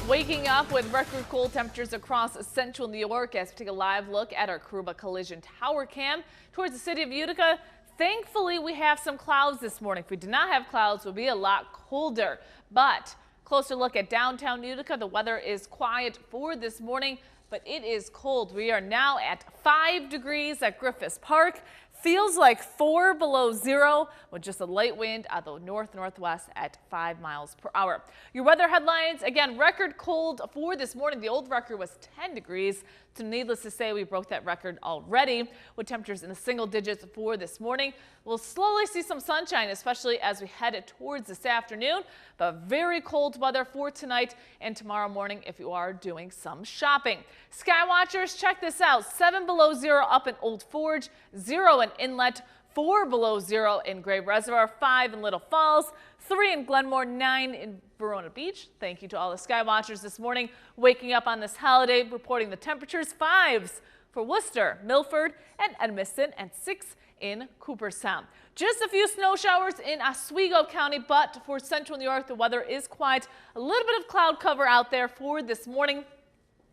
S2: Waking up with record cold temperatures across Central New York as we take a live look at our Karuba Collision Tower Cam towards the city of Utica. Thankfully, we have some clouds this morning. If we did not have clouds, it would be a lot colder. But closer look at downtown Utica. The weather is quiet for this morning, but it is cold. We are now at 5 degrees at Griffiths Park. Feels like 4 below zero with just a light wind out the north-northwest at 5 miles per hour. Your weather headlines, again, record cold for this morning. The old record was 10 degrees. So needless to say, we broke that record already with temperatures in the single digits for this morning. We'll slowly see some sunshine, especially as we head towards this afternoon, but very cold weather for tonight and tomorrow morning if you are doing some shopping. Sky watchers, check this out. 7 below zero up in Old Forge, 0 in Inlet, 4 below zero in Gray Reservoir, 5 in Little Falls, 3 in Glenmore, 9 in Verona Beach. Thank you to all the sky watchers this morning waking up on this holiday, reporting the temperatures. 5s for Worcester, Milford, and Edmiston, and 6 in Cooperstown. Just a few snow showers in Oswego County, but for Central New York, the weather is quiet. A little bit of cloud cover out there for this morning,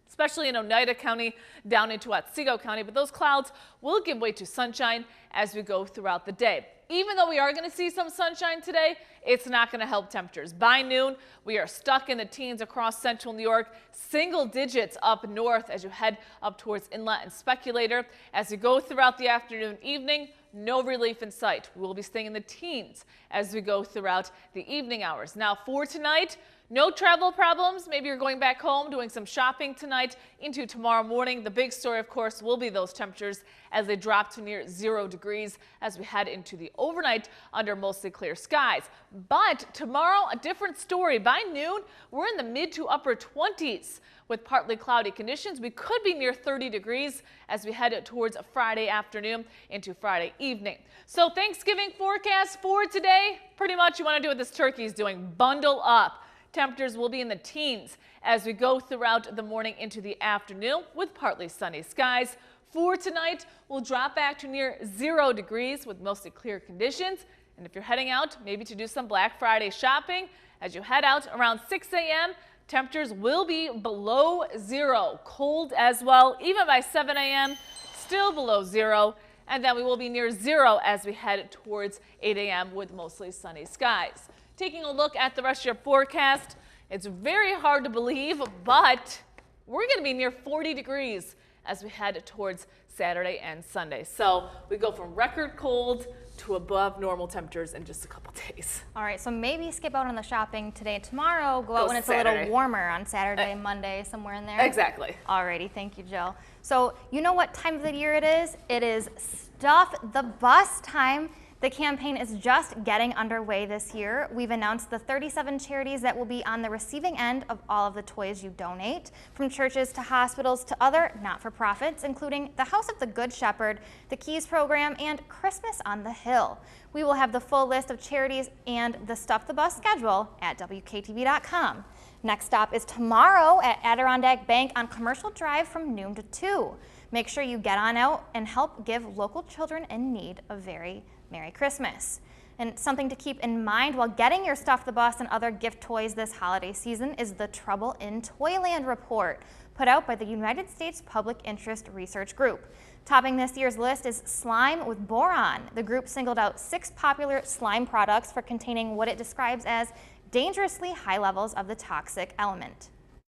S2: especially in Oneida County down into Otsego County, but those clouds will give way to sunshine as we go throughout the day. Even though we are going to see some sunshine today, it's not going to help temperatures. By noon, we are stuck in the teens across Central New York, single digits up north as you head up towards Inlet and Speculator. As you go throughout the afternoon, evening, no relief in sight. We will be staying in the teens as we go throughout the evening hours. Now for tonight, no travel problems. Maybe you're going back home, doing some shopping tonight into tomorrow morning. The big story, of course, will be those temperatures as they drop to near 0 degrees as we head into the overnight under mostly clear skies. But tomorrow, a different story. By noon, we're in the mid to upper 20s with partly cloudy conditions. We could be near 30 degrees as we head towards Friday afternoon into Friday evening. So Thanksgiving forecast for today, pretty much you want to do what this turkey is doing, bundle up. Temperatures will be in the teens as we go throughout the morning into the afternoon with partly sunny skies. For tonight, we'll drop back to near 0 degrees with mostly clear conditions. And if you're heading out, maybe to do some Black Friday shopping, as you head out around 6 a.m., temperatures will be below 0, cold as well. Even by 7 a.m., still below 0. And then we will be near 0 as we head towards 8 a.m. with mostly sunny skies. Taking a look at the rest of your forecast, it's very hard to believe, but we're going to be near 40 degrees as we head towards Saturday and Sunday. So we go from record cold to above normal temperatures in just a couple days.
S3: All right, so maybe skip out on the shopping today, tomorrow, go out when it's Saturday. A little warmer on Saturday, Monday, somewhere in there.
S2: Exactly.
S3: Alrighty, thank you, Jill. So you know what time of the year it is? It is Stuff the Bus time. The campaign is just getting underway this year. We've announced the 37 charities that will be on the receiving end of all of the toys you donate, from churches to hospitals to other not-for-profits, including the House of the Good Shepherd, the Keys program, and Christmas on the Hill. We will have the full list of charities and the Stuff the Bus schedule at WKTV.com. Next stop is tomorrow at Adirondack Bank on Commercial Drive from noon to 2. Make sure you get on out and help give local children in need a very Merry Christmas. And something to keep in mind while getting your Stuff the Bus and other gift toys this holiday season is the Trouble in Toyland report, put out by the United States Public Interest Research Group. Topping this year's list is slime with boron. The group singled out 6 popular slime products for containing what it describes as dangerously high levels of the toxic element.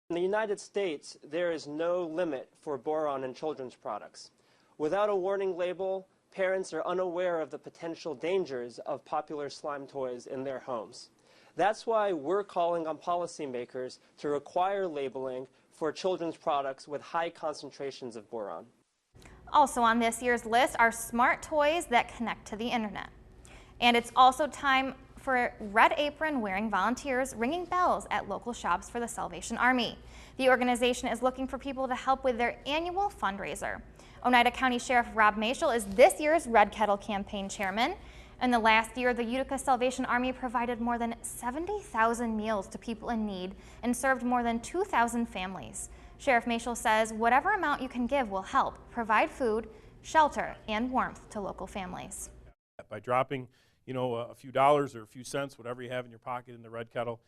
S21: In the United States, there is no limit for boron in children's products. Without a warning label, parents are unaware of the potential dangers of popular slime toys in their homes. That's why we're calling on policymakers to require labeling for children's products with high concentrations of boron.
S3: Also on this year's list are smart toys that connect to the internet. And it's also time for Red Apron wearing volunteers ringing bells at local shops for the Salvation Army. The organization is looking for people to help with their annual fundraiser. Oneida County Sheriff Rob Mashel is this year's Red Kettle campaign chairman. In the last year, the Utica Salvation Army provided more than 70,000 meals to people in need and served more than 2,000 families. Sheriff Mashel says whatever amount you can give will help provide food, shelter, and warmth to local families.
S4: By dropping, a few dollars or a few cents, whatever you have in your pocket in the Red Kettle,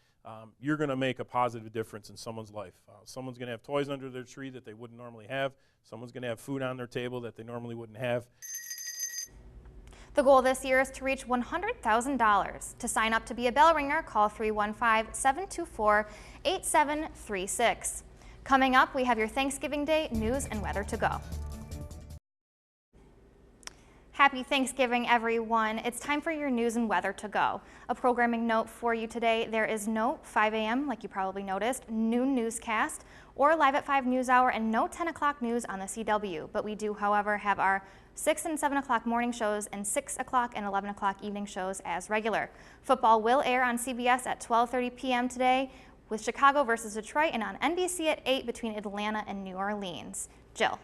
S4: you're going to make a positive difference in someone's life. Someone's going to have toys under their tree that they wouldn't normally have. Someone's going to have food on their table that they normally wouldn't have.
S3: The goal this year is to reach $100,000. To sign up to be a bell ringer, call 315-724-8736. Coming up, we have your Thanksgiving Day news and weather to go. Happy Thanksgiving, everyone. It's time for your news and weather to go. A programming note for you today. There is no 5 a.m., like you probably noticed, noon newscast, or Live at 5 news hour, and no 10 o'clock news on the CW. But we do, however, have our 6 and 7 o'clock morning shows and 6 o'clock and 11 o'clock evening shows as regular. Football will air on CBS at 12:30 p.m. today with Chicago versus Detroit, and on NBC at 8 between Atlanta and New Orleans. Jill.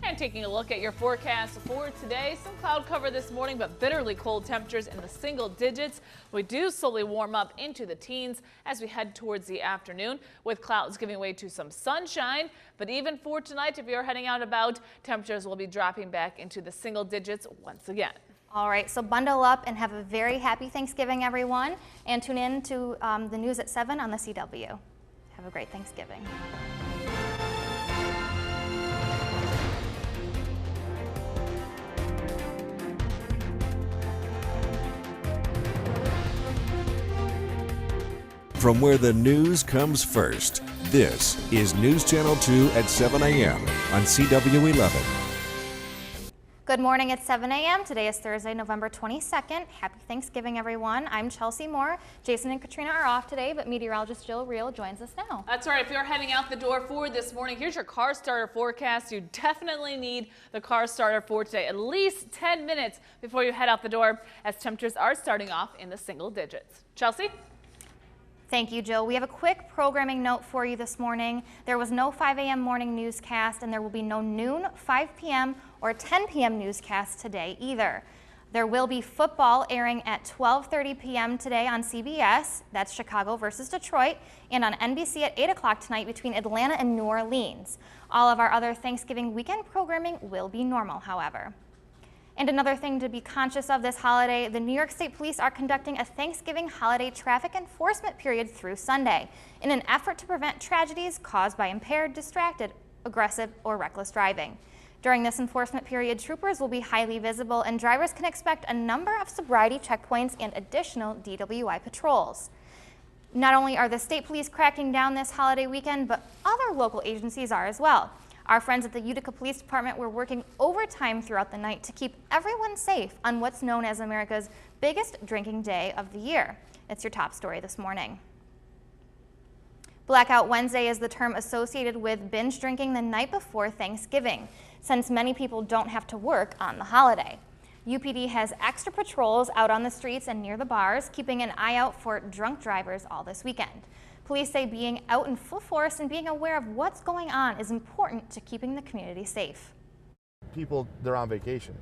S2: And taking a look at your forecast for today, some cloud cover this morning, but bitterly cold temperatures in the single digits. We do slowly warm up into the teens as we head towards the afternoon, with clouds giving way to some sunshine. But even for tonight, if you're heading out about, temperatures will be dropping back into the single digits once again.
S3: All right, so bundle up and have a very happy Thanksgiving, everyone. And tune in to the news at 7 on the CW. Have a great Thanksgiving.
S1: From where the news comes first, this is News Channel 2 at 7 a.m. on CW 11.
S3: Good morning, it's 7 a.m. Today is Thursday, November 22nd. Happy Thanksgiving, everyone. I'm Chelsea Moore. Jason and Katrina are off today, but meteorologist Jill Reel joins us now.
S2: That's right. If you're heading out the door for this morning, here's your car starter forecast. You definitely need the car starter for today, at least 10 minutes before you head out the door, as temperatures are starting off in the single digits. Chelsea?
S3: Thank you, Jill. We have a quick programming note for you this morning. There was no 5 a.m. morning newscast, and there will be no noon, 5 p.m., or 10 p.m. newscast today either. There will be football airing at 12:30 p.m. today on CBS. That's Chicago versus Detroit, and on NBC at 8 o'clock tonight between Atlanta and New Orleans. All of our other Thanksgiving weekend programming will be normal, however. And another thing to be conscious of this holiday, the New York State Police are conducting a Thanksgiving holiday traffic enforcement period through Sunday in an effort to prevent tragedies caused by impaired, distracted, aggressive, or reckless driving. During this enforcement period, troopers will be highly visible, and drivers can expect a number of sobriety checkpoints and additional DWI patrols. Not only are the state police cracking down this holiday weekend, but other local agencies are as well. Our friends at the Utica Police Department were working overtime throughout the night to keep everyone safe on what's known as America's biggest drinking day of the year. It's your top story this morning. Blackout Wednesday is the term associated with binge drinking the night before Thanksgiving, since many people don't have to work on the holiday. UPD has extra patrols out on the streets and near the bars, keeping an eye out for drunk drivers all this weekend. Police say being out in full force and being aware of what's going on is important to keeping the community safe.
S22: People, they're on vacation,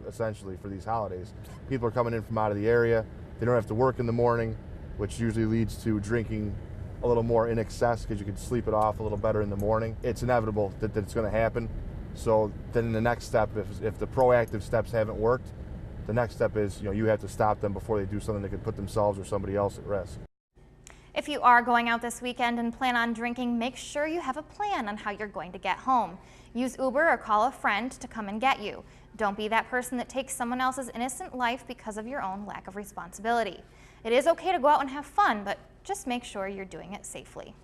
S22: essentially, for these holidays. People are coming in from out of the area. They don't have to work in the morning, which usually leads to drinking a little more in excess because you can sleep it off a little better in the morning. It's inevitable that it's going to happen. So then the next step, if the proactive steps haven't worked, the next step is you have to stop them before they do something that could put themselves or somebody else at risk.
S3: If you are going out this weekend and plan on drinking, make sure you have a plan on how you're going to get home. Use Uber or call a friend to come and get you. Don't be that person that takes someone else's innocent life because of your own lack of responsibility. It is okay to go out and have fun, but just make sure you're doing it safely.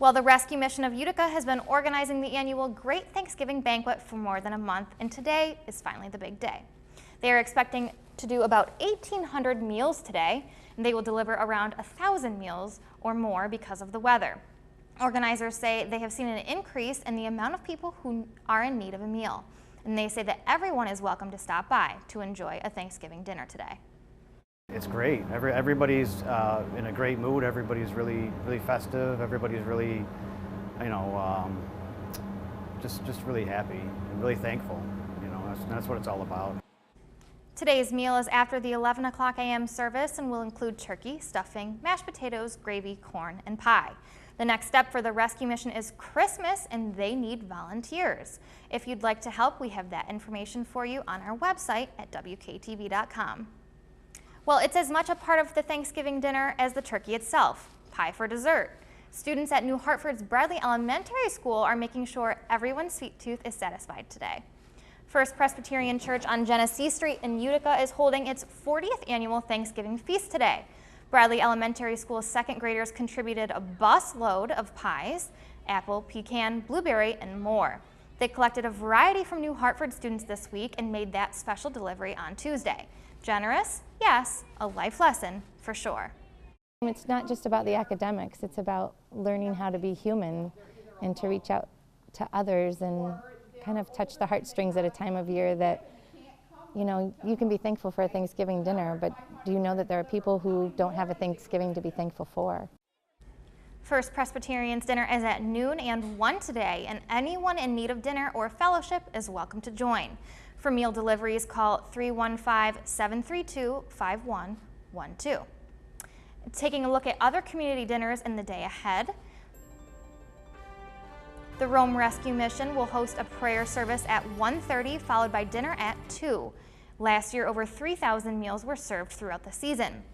S3: Well, the Rescue Mission of Utica has been organizing the annual Great Thanksgiving Banquet for more than a month, and today is finally the big day. They are expecting to do about 1,800 meals today, and they will deliver around 1,000 meals or more because of the weather. Organizers say they have seen an increase in the amount of people who are in need of a meal, and they say that everyone is welcome to stop by to enjoy a Thanksgiving dinner today.
S5: It's great. Everybody's in a great mood. Everybody's really festive. Everybody's really, you know, just really happy and really thankful. You know, that's what it's all about.
S3: Today's meal is after the 11 o'clock a.m. service and will include turkey, stuffing, mashed potatoes, gravy, corn, and pie. The next step for the rescue mission is Christmas, and they need volunteers. If you'd like to help, we have that information for you on our website at WKTV.com. Well, it's as much a part of the Thanksgiving dinner as the turkey itself. Pie for dessert. Students at New Hartford's Bradley Elementary School are making sure everyone's sweet tooth is satisfied today. First Presbyterian Church on Genesee Street in Utica is holding its 40th annual Thanksgiving feast today. Bradley Elementary School's second graders contributed a busload of pies, apple, pecan, blueberry, and more. They collected a variety from New Hartford students this week and made that special delivery on Tuesday. Generous? Yes. A life lesson, for sure.
S6: It's not just about the academics, it's about learning how to be human and to reach out to others and kind of touch the heartstrings at a time of year that, you know, you can be thankful for a Thanksgiving dinner, but do you know that there are people who don't have a Thanksgiving to be thankful for?
S3: First Presbyterian's dinner is at noon and 1 today, and anyone in need of dinner or fellowship is welcome to join. For meal deliveries, call 315-732-5112. Taking a look at other community dinners in the day ahead, the Rome Rescue Mission will host a prayer service at 1:30, followed by dinner at 2. Last year, over 3,000 meals were served throughout the season.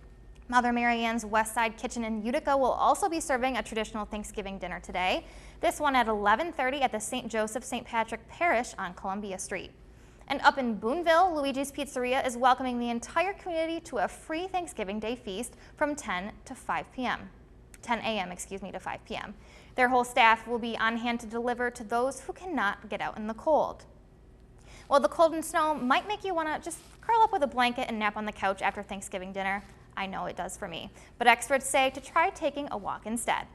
S3: Mother Mary Ann's Westside Kitchen in Utica will also be serving a traditional Thanksgiving dinner today. This one at 11:30 at the St. Joseph St. Patrick Parish on Columbia Street. And up in Boonville, Luigi's Pizzeria is welcoming the entire community to a free Thanksgiving Day feast from 10 a.m. to 5 p.m. Their whole staff will be on hand to deliver to those who cannot get out in the cold. Well, the cold and snow might make you want to just curl up with a blanket and nap on the couch after Thanksgiving dinner. I know it does for me. But experts say to try taking a walk instead.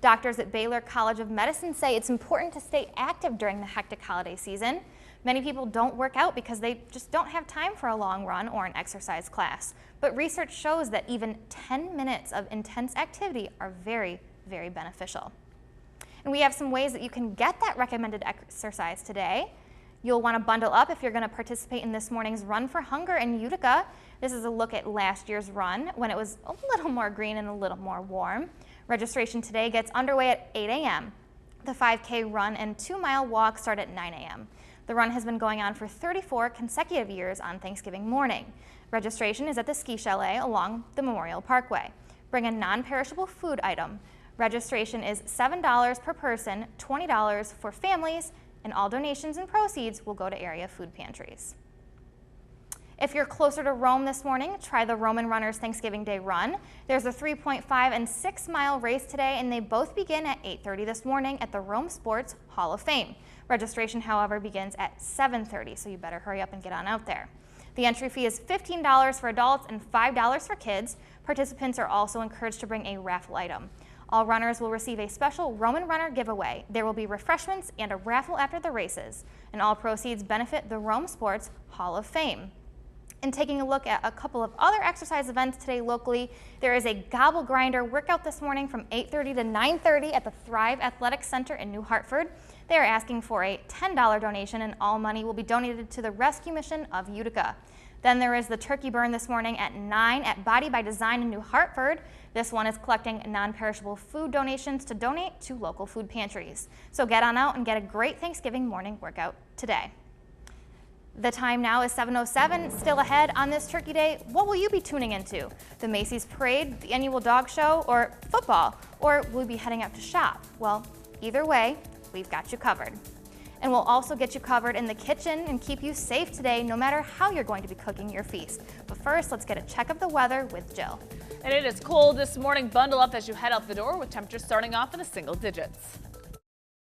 S3: Doctors at Baylor College of Medicine say it's important to stay active during the hectic holiday season. Many people don't work out because they just don't have time for a long run or an exercise class. But research shows that even 10 minutes of intense activity are very, very beneficial. And we have some ways that you can get that recommended exercise today. You'll want to bundle up if you're going to participate in this morning's Run for Hunger in Utica. This is a look at last year's run when it was a little more green and a little more warm. Registration today gets underway at 8 a.m. The 5K run and 2-mile walk start at 9 a.m. The run has been going on for 34 consecutive years on Thanksgiving morning. Registration is at the ski chalet along the Memorial Parkway. Bring a non-perishable food item. Registration is $7 per person, $20 for families, and all donations and proceeds will go to area food pantries. If you're closer to Rome this morning, try the Roman Runners Thanksgiving Day Run. There's a 3.5 and 6-mile race today, and they both begin at 8:30 this morning at the Rome Sports Hall of Fame. Registration, however, begins at 7:30, so you better hurry up and get on out there. The entry fee is $15 for adults and $5 for kids. Participants are also encouraged to bring a raffle item. All runners will receive a special Roman Runner giveaway. There will be refreshments and a raffle after the races, and all proceeds benefit the Rome Sports Hall of Fame. And taking a look at a couple of other exercise events today locally, there is a gobble grinder workout this morning from 8:30 to 9:30 at the Thrive Athletic Center in New Hartford. They are asking for a $10 donation, and all money will be donated to the Rescue Mission of Utica. Then there is the turkey burn this morning at 9 at Body by Design in New Hartford. This one is collecting non-perishable food donations to donate to local food pantries. So get on out and get a great Thanksgiving morning workout today. The time now is 7:07. Still ahead on this Turkey Day, what will you be tuning into? The Macy's Parade, the annual dog show, or football? Or will you be heading out to shop? Well, either way, we've got you covered. And we'll also get you covered in the kitchen and keep you safe today, no matter how you're going to be cooking your feast. But first, let's get a check of the weather with Jill.
S2: And it is cold this morning. Bundle up as you head out the door with temperatures starting off in the single digits.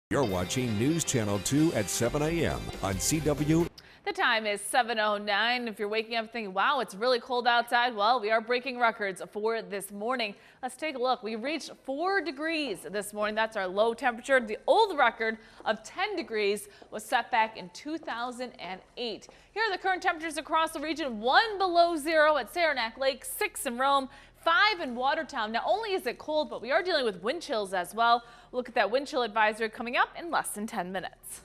S1: You're watching News Channel 2 at 7 a.m. on CW.
S2: The time is 7:09. If you're waking up thinking, wow, it's really cold outside, well, we are breaking records for this morning. Let's take a look. We reached 4 degrees this morning. That's our low temperature. The old record of 10 degrees was set back in 2008. Here are the current temperatures across the region. 1 below zero at Saranac Lake, 6 in Rome, 5 in Watertown. Not only is it cold, but we are dealing with wind chills as well. Look at that wind chill advisory coming up in less than 10 minutes.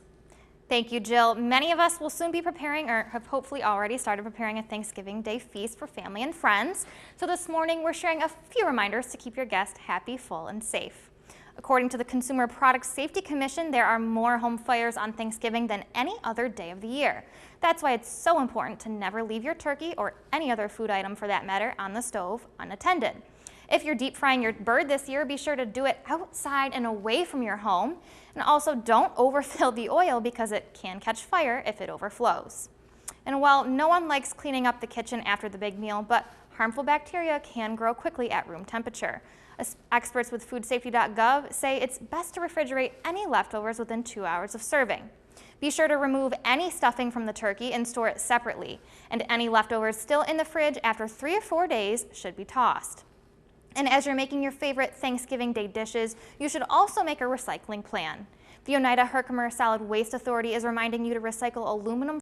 S3: Thank you, Jill. Many of us will soon be preparing, or have hopefully already started preparing, a Thanksgiving Day feast for family and friends. So this morning, we're sharing a few reminders to keep your guests happy, full, and safe. According to the Consumer Product Safety Commission, there are more home fires on Thanksgiving than any other day of the year. That's why it's so important to never leave your turkey, or any other food item for that matter, on the stove unattended. If you're deep frying your bird this year, be sure to do it outside and away from your home. And also don't overfill the oil because it can catch fire if it overflows. And while no one likes cleaning up the kitchen after the big meal, but harmful bacteria can grow quickly at room temperature. Experts with foodsafety.gov say it's best to refrigerate any leftovers within 2 hours of serving. Be sure to remove any stuffing from the turkey and store it separately. And any leftovers still in the fridge after 3 or 4 days should be tossed. And as you're making your favorite Thanksgiving Day dishes, you should also make a recycling plan. The Oneida Herkimer Solid Waste Authority is reminding you to recycle aluminum